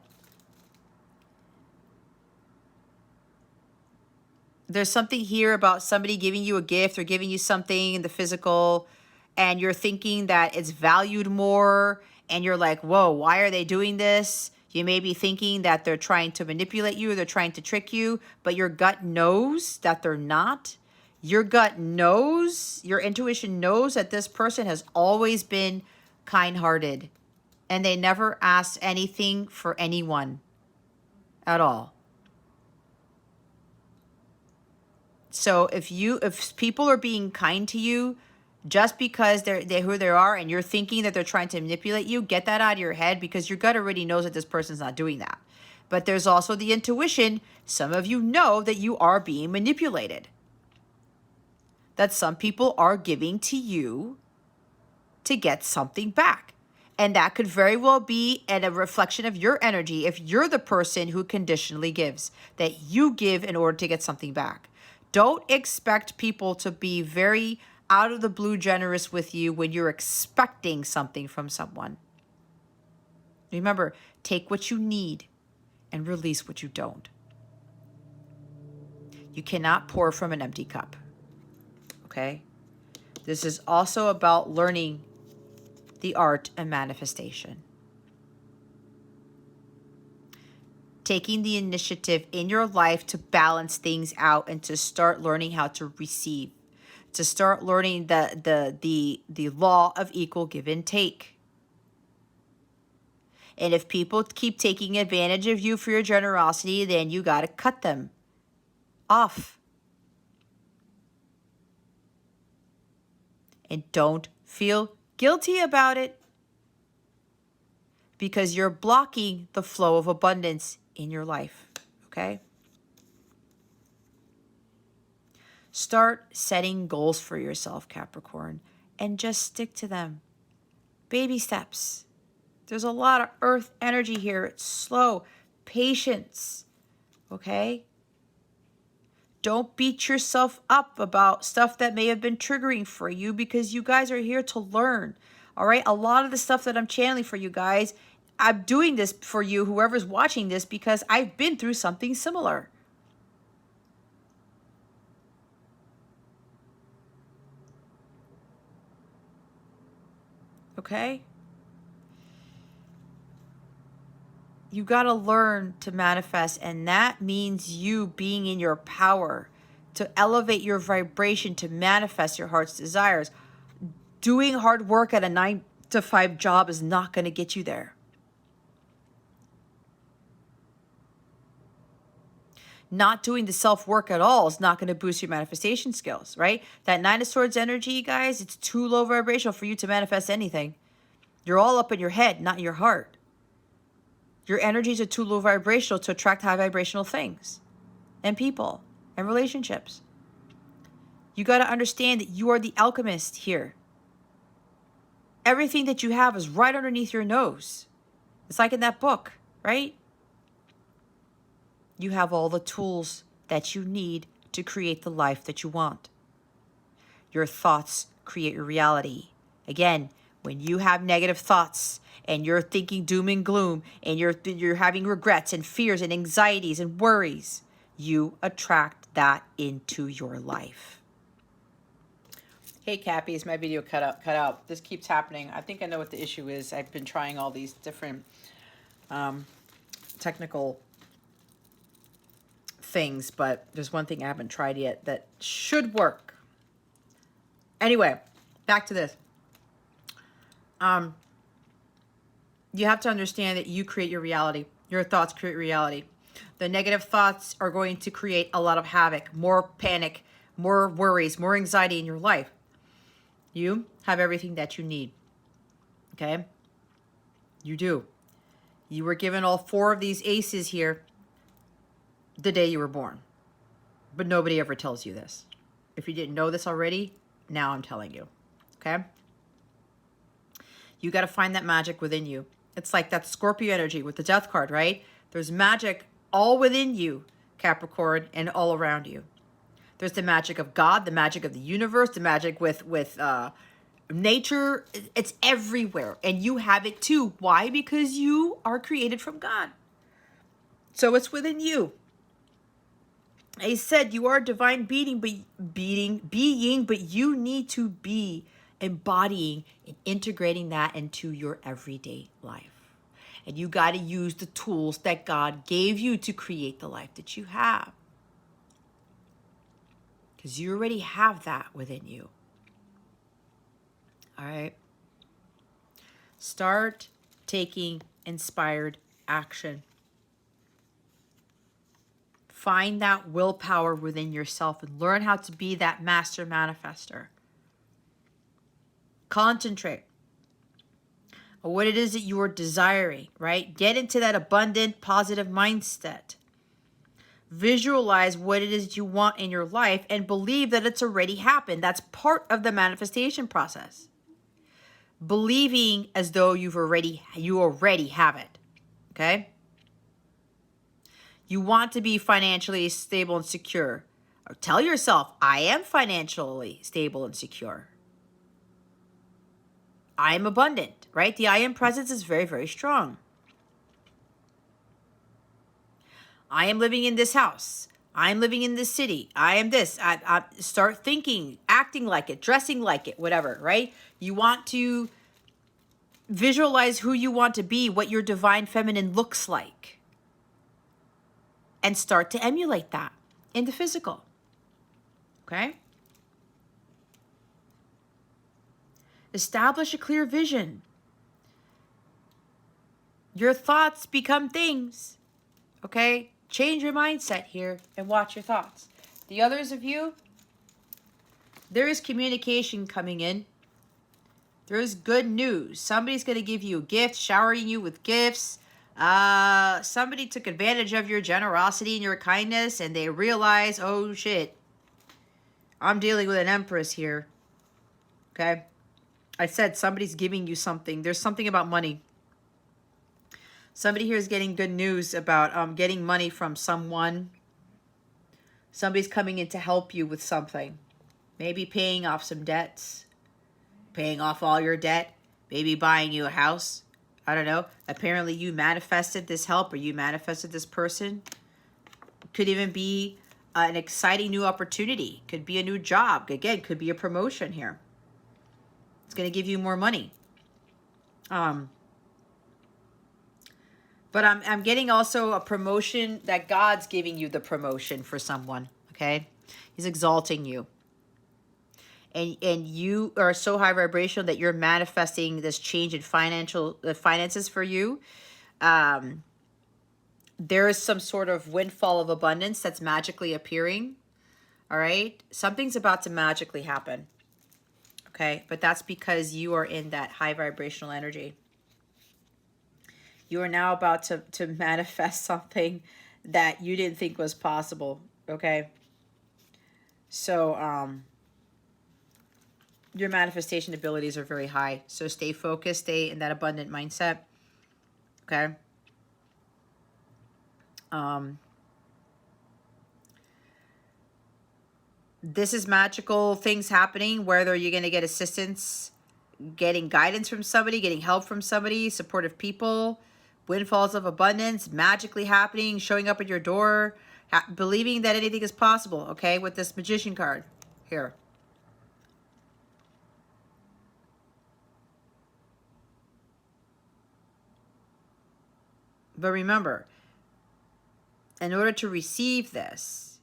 There's something here about somebody giving you a gift or giving you something in the physical, and you're thinking that it's valued more, and you're like, whoa, why are they doing this? You may be thinking that they're trying to manipulate you, or they're trying to trick you, but your gut knows that they're not. Your gut knows, your intuition knows that this person has always been kind-hearted, and they never asked anything for anyone at all. So if people are being kind to you just because they're who they are and you're thinking that they're trying to manipulate you, get that out of your head, because your gut already knows that this person's not doing that. But there's also the intuition. Some of you know that you are being manipulated. That some people are giving to you to get something back. And that could very well be a reflection of your energy if you're the person who conditionally gives, that you give in order to get something back. Don't expect people to be very out of the blue generous with you when you're expecting something from someone. Remember, take what you need and release what you don't. You cannot pour from an empty cup. Okay? This is also about learning the art of manifestation. Taking the initiative in your life to balance things out and to start learning how to receive. To start learning the law of equal give and take. And if people keep taking advantage of you for your generosity, then you got to cut them off. And don't feel guilty about it, because you're blocking the flow of abundance in your life, okay? Start setting goals for yourself, Capricorn, and just stick to them. Baby steps. There's a lot of earth energy here. It's slow. Patience, okay? Don't beat yourself up about stuff that may have been triggering for you, because you guys are here to learn, all right? A lot of the stuff that I'm channeling for you guys, I'm doing this for you, whoever's watching this, because I've been through something similar. Okay? You got to learn to manifest, and that means you being in your power to elevate your vibration to manifest your heart's desires. Doing hard work at a 9-to-5 job is not going to get you there. Not doing the self-work at all is not going to boost your manifestation skills, right? That Nine of Swords energy, guys, it's too low vibrational for you to manifest anything. You're all up in your head, not in your heart. Your energies are too low vibrational to attract high vibrational things and people and relationships. You got to understand that you are the alchemist here. Everything that you have is right underneath your nose. It's like in that book, right? You have all the tools that you need to create the life that you want. Your thoughts create your reality. Again, when you have negative thoughts and you're thinking doom and gloom and you're having regrets and fears and anxieties and worries, you attract that into your life. Hey, Cappy, is my video cut out? This keeps happening. I think I know what the issue is. I've been trying all these different technical things, but there's one thing I haven't tried yet that should work. Anyway, back to this. You have to understand that you create your reality. Your thoughts create reality. The negative thoughts are going to create a lot of havoc, more panic, more worries, more anxiety in your life. You have everything that you need. Okay? You do. You were given all 4 of these aces here the day you were born. But nobody ever tells you this. If you didn't know this already, now I'm telling you. Okay? You got to find that magic within you. It's like that Scorpio energy with the death card, right? There's magic all within you, Capricorn, and all around you. There's the magic of God, the magic of the universe, the magic with nature. It's everywhere. And you have it too. Why? Because you are created from God. So it's within you. I said you are a divine being, but you need to be embodying and integrating that into your everyday life. And you got to use the tools that God gave you to create the life that you have. Because you already have that within you. All right? Start taking inspired action. Find that willpower within yourself and learn how to be that master manifester. Concentrate on what it is that you are desiring, right? Get into that abundant, positive mindset. Visualize what it is that you want in your life and believe that it's already happened. That's part of the manifestation process. Believing as though you already have it, okay? You want to be financially stable and secure. Or tell yourself, I am financially stable and secure. I am abundant, right? The I am presence is very, very strong. I am living in this house. I'm living in this city. I am this. I start thinking, acting like it, dressing like it, whatever, right? You want to visualize who you want to be, what your divine feminine looks like, and start to emulate that in the physical, okay? Establish a clear vision. Your thoughts become things, okay? Change your mindset here and watch your thoughts. The others of you, there is communication coming in. There is good news. Somebody's going to give you a gift, showering you with gifts. Somebody took advantage of your generosity and your kindness, and they realize, oh shit, I'm dealing with an empress here. Okay? I said somebody's giving you something. There's something about money. Somebody here is getting good news about getting money from someone. Somebody's coming in to help you with something. Maybe paying off some debts. Paying off all your debt. Maybe buying you a house. I don't know. Apparently you manifested this help, or you manifested this person. Could even be an exciting new opportunity. Could be a new job. Again, could be a promotion here. It's going to give you more money. But I'm getting also a promotion, that God's giving you the promotion for someone, okay? He's exalting you. And you are so high vibrational that you're manifesting this change in finances for you. There is some sort of windfall of abundance that's magically appearing, all right? Something's about to magically happen, okay? But that's because you are in that high vibrational energy. You are now about to manifest something that you didn't think was possible, okay? So, your manifestation abilities are very high. So stay focused, stay in that abundant mindset, okay? This is magical things happening, whether you're going to get assistance, getting guidance from somebody, getting help from somebody, supportive people, windfalls of abundance, magically happening, showing up at your door, believing that anything is possible, okay, with this Magician card here. But remember, in order to receive this,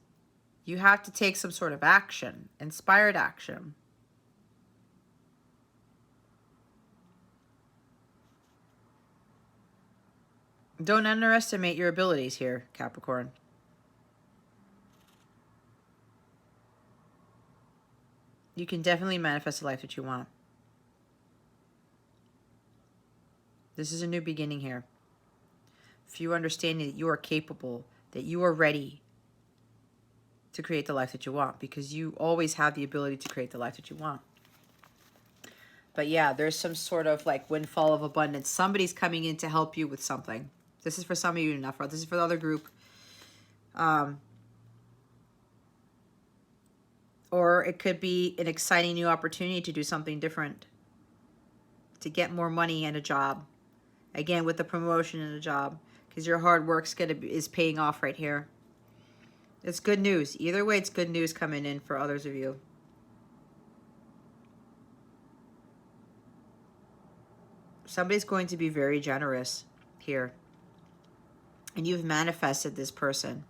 you have to take some sort of action, inspired action. Don't underestimate your abilities here, Capricorn. You can definitely manifest the life that you want. This is a new beginning here. If you understand that you are capable, that you are ready to create the life that you want, because you always have the ability to create the life that you want. But yeah, there's some sort of like windfall of abundance. Somebody's coming in to help you with something. This is for some of you, not for this is for the other group. Or it could be an exciting new opportunity to do something different, to get more money and a job. Again, with the promotion and a job, because your hard work's is paying off right here. It's good news. Either way, it's good news coming in for others of you. Somebody's going to be very generous here. And you've manifested this person.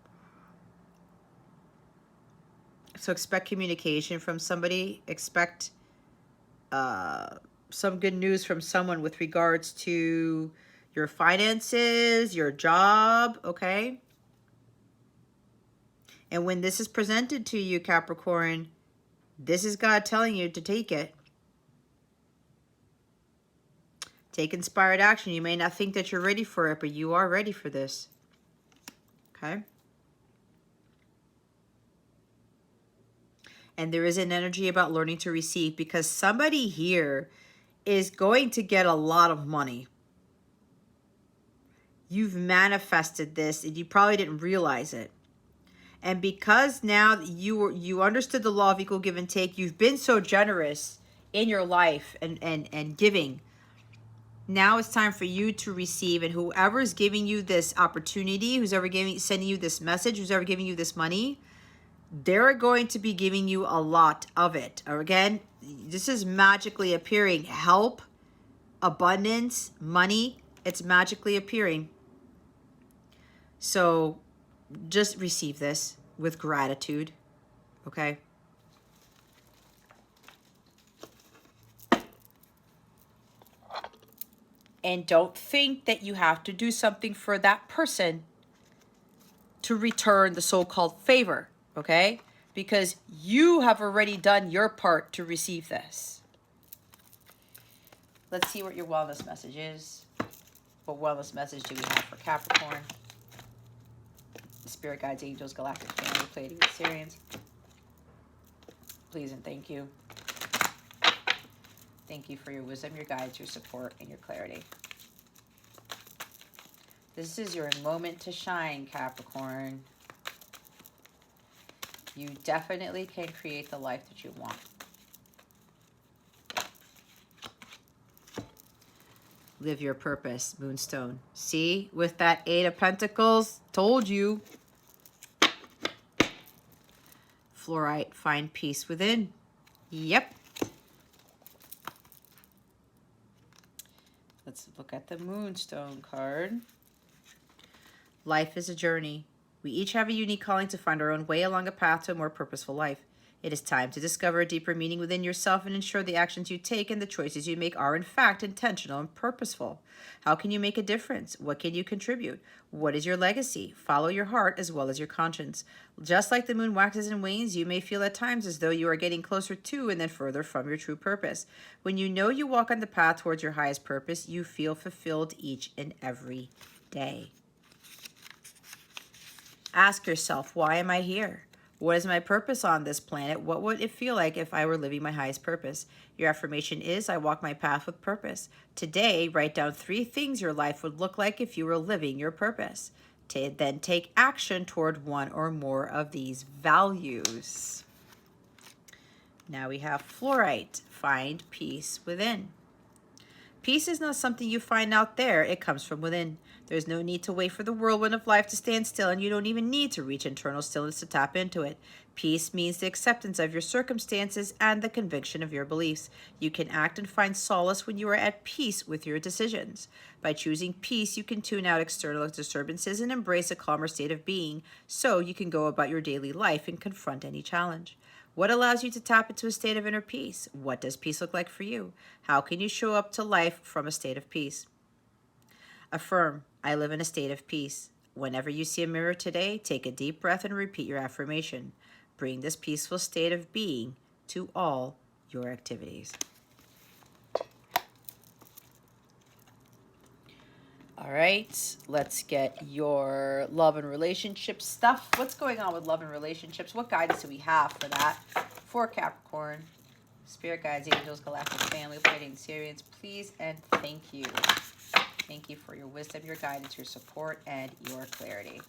So expect communication from somebody. Expect some good news from someone with regards to your finances, your job, okay? And when this is presented to you, Capricorn, this is God telling you to take it. Take inspired action. You may not think that you're ready for it, but you are ready for this. Okay? And there is an energy about learning to receive, because somebody here is going to get a lot of money. You've manifested this and you probably didn't realize it. And because now you understood the law of equal give and take, you've been so generous in your life and giving, Now it's time for you to receive, and whoever is giving you this opportunity, who's ever sending you this message, who's ever giving you this money, they're going to be giving you a lot of it. Or again, this is magically appearing. Help, abundance, money, it's magically appearing. So just receive this with gratitude, okay? And don't think that you have to do something for that person to return the so-called favor, okay? Because you have already done your part to receive this. Let's see what your wellness message is. What wellness message do we have for Capricorn? Spirit guides, angels, galactic family, Pleiadian, Sirians. Please and thank you. Thank you for your wisdom, your guidance, your support, and your clarity. This is your moment to shine, Capricorn. You definitely can create the life that you want. Live your purpose, Moonstone. See, with that 8 of Pentacles, told you. Fluorite, find peace within. Yep. Let's look at the Moonstone card. Life is a journey. We each have a unique calling to find our own way along a path to a more purposeful life. It is time to discover a deeper meaning within yourself and ensure the actions you take and the choices you make are in fact intentional and purposeful. How can you make a difference? What can you contribute? What is your legacy? Follow your heart as well as your conscience. Just like the moon waxes and wanes, you may feel at times as though you are getting closer to and then further from your true purpose. When you know you walk on the path towards your highest purpose, you feel fulfilled each and every day. Ask yourself, why am I here? What is my purpose on this planet? What would it feel like if I were living my highest purpose? Your affirmation is, I walk my path with purpose. Today, write down 3 things your life would look like if you were living your purpose. Then take action toward one or more of these values. Now we have fluorite, find peace within. Peace is not something you find out there, it comes from within. There's no need to wait for the whirlwind of life to stand still, and you don't even need to reach internal stillness to tap into it. Peace means the acceptance of your circumstances and the conviction of your beliefs. You can act and find solace when you are at peace with your decisions. By choosing peace, you can tune out external disturbances and embrace a calmer state of being, so you can go about your daily life and confront any challenge. What allows you to tap into a state of inner peace? What does peace look like for you? How can you show up to life from a state of peace? Affirm, I live in a state of peace. Whenever you see a mirror today, take a deep breath and repeat your affirmation. Bring this peaceful state of being to all your activities. All right, let's get your love and relationship stuff. What's going on with love and relationships? What guidance do we have for that? For Capricorn, spirit guides, angels, galactic family, Pleiadian, Sirians, please and thank you. Thank you for your wisdom, your guidance, your support, and your clarity.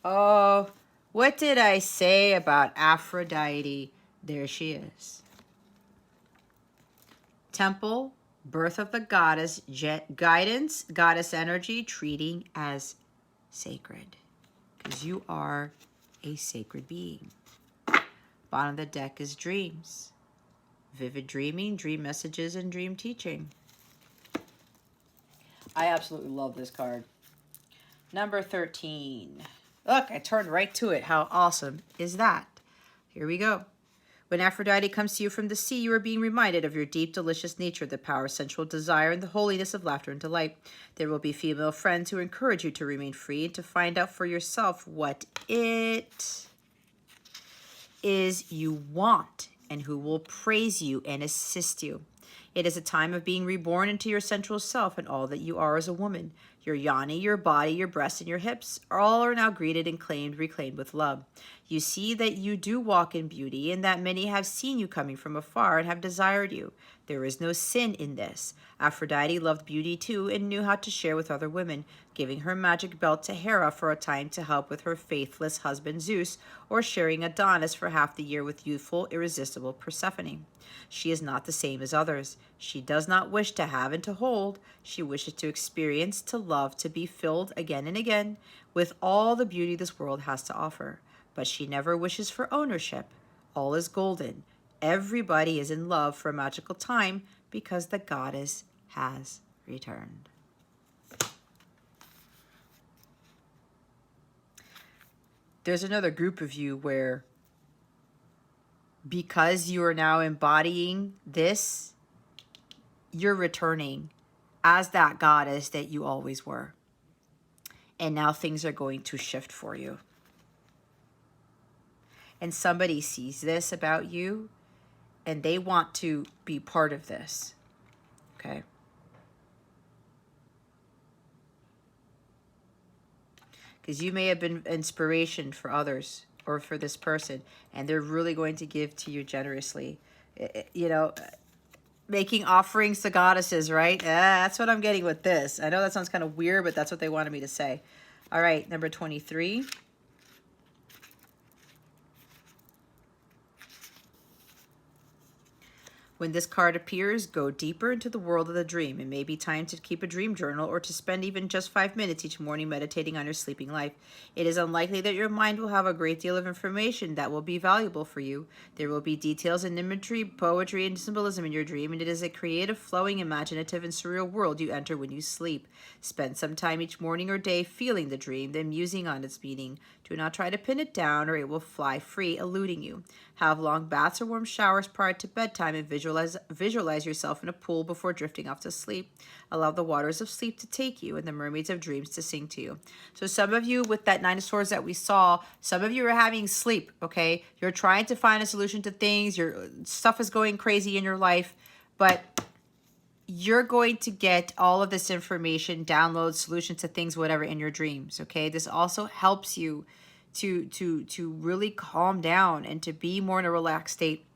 Oh, what did I say about Aphrodite? There she is. Temple, birth of the goddess, guidance, goddess energy, treating as sacred. Because you are a sacred being. Bottom of the deck is dreams. Vivid dreaming, dream messages, and dream teaching. I absolutely love this card. Number 13. Look, I turned right to it. How awesome is that? Here we go. When Aphrodite comes to you from the sea, you are being reminded of your deep, delicious nature, the power of sensual desire, and the holiness of laughter and delight. There will be female friends who encourage you to remain free and to find out for yourself what it is you want and who will praise you and assist you. It is a time of being reborn into your sensual self and all that you are as a woman. Your yoni, your body, your breasts, and your hips all are now greeted and reclaimed with love. You see that you do walk in beauty and that many have seen you coming from afar and have desired you. There is no sin in this. Aphrodite loved beauty too and knew how to share with other women, giving her magic belt to Hera for a time to help with her faithless husband Zeus, or sharing Adonis for half the year with youthful, irresistible Persephone. She is not the same as others. She does not wish to have and to hold. She wishes to experience, to love, to be filled again and again with all the beauty this world has to offer. But she never wishes for ownership. All is golden. Everybody is in love for a magical time because the goddess has returned. There's another group of you where, because you are now embodying this, you're returning as that goddess that you always were. And now things are going to shift for you. And somebody sees this about you and they want to be part of this. Okay? Because you may have been inspiration for others or for this person, and they're really going to give to you generously. You know, making offerings to goddesses, right? That's what I'm getting with this. I know that sounds kind of weird, but that's what they wanted me to say. All right, number 23. When this card appears, go deeper into the world of the dream. It may be time to keep a dream journal or to spend even just 5 minutes each morning meditating on your sleeping life. It is unlikely that your mind will have a great deal of information that will be valuable for you. There will be details and imagery, poetry, and symbolism in your dream, and it is a creative, flowing, imaginative, and surreal world you enter when you sleep. Spend some time each morning or day feeling the dream, then musing on its meaning. Do not try to pin it down or it will fly free, eluding you. Have long baths or warm showers prior to bedtime and visualize yourself in a pool before drifting off to sleep. Allow the waters of sleep to take you and the mermaids of dreams to sing to you. So some of you, with that 9 of Swords that we saw, some of you are having sleep, okay? You're trying to find a solution to things. Your stuff is going crazy in your life, but you're going to get all of this information, downloads, solutions to things, whatever, in your dreams, okay? This also helps you to really calm down and to be more in a relaxed state.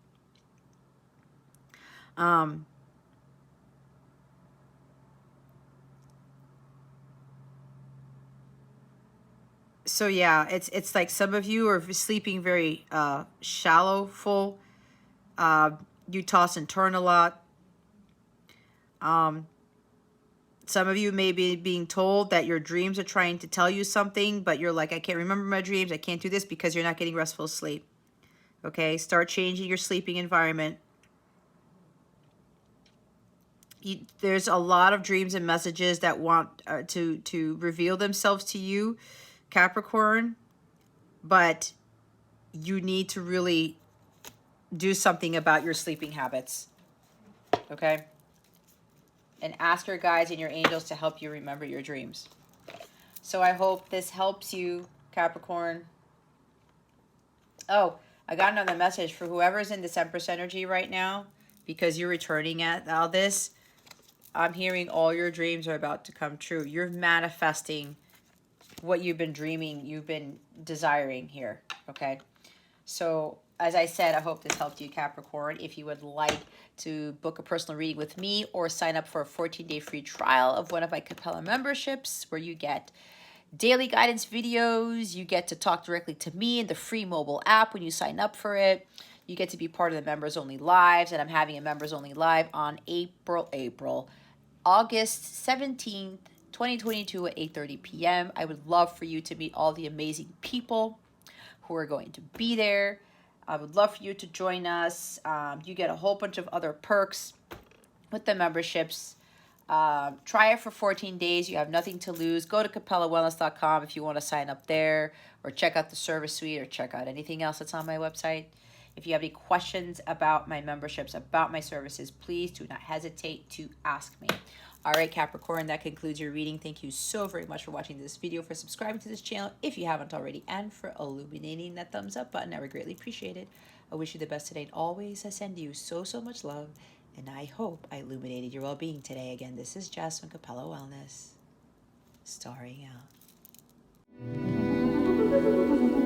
So yeah, it's like some of you are sleeping very shallow, full. You toss and turn a lot. Some of you may be being told that your dreams are trying to tell you something, but you're like, I can't remember my dreams. I can't do this because you're not getting restful sleep. Okay, start changing your sleeping environment. There's a lot of dreams and messages that want to reveal themselves to you, Capricorn, but you need to really do something about your sleeping habits. Okay? And ask your guides and your angels to help you remember your dreams. So I hope this helps you, Capricorn. Oh, I got another message for whoever's in this Empress energy right now, because you're returning at all this. I'm hearing all your dreams are about to come true. You're manifesting what you've been dreaming, you've been desiring here, okay? So, as I said, I hope this helped you, Capricorn. If you would like to book a personal reading with me or sign up for a 14-day free trial of one of my Capella memberships where you get daily guidance videos, you get to talk directly to me in the free mobile app when you sign up for it. You get to be part of the members only lives, and I'm having a members only live on August 17th, 2022 at 8:30 p.m. I would love for you to meet all the amazing people who are going to be there. I would love for you to join us. You get a whole bunch of other perks with the memberships. Try it for 14 days. You have nothing to lose. Go to capellawellness.com if you want to sign up there, or check out the service suite, or check out anything else that's on my website. If you have any questions about my memberships, about my services, please do not hesitate to ask me. All right, Capricorn, that concludes your reading. Thank you so very much for watching this video, for subscribing to this channel if you haven't already, and for illuminating that thumbs up button. I would greatly appreciate it. I wish you the best today and always. I send you so much love, and I hope I illuminated your well-being today. Again, this is Jess from Capella Wellness, starring out.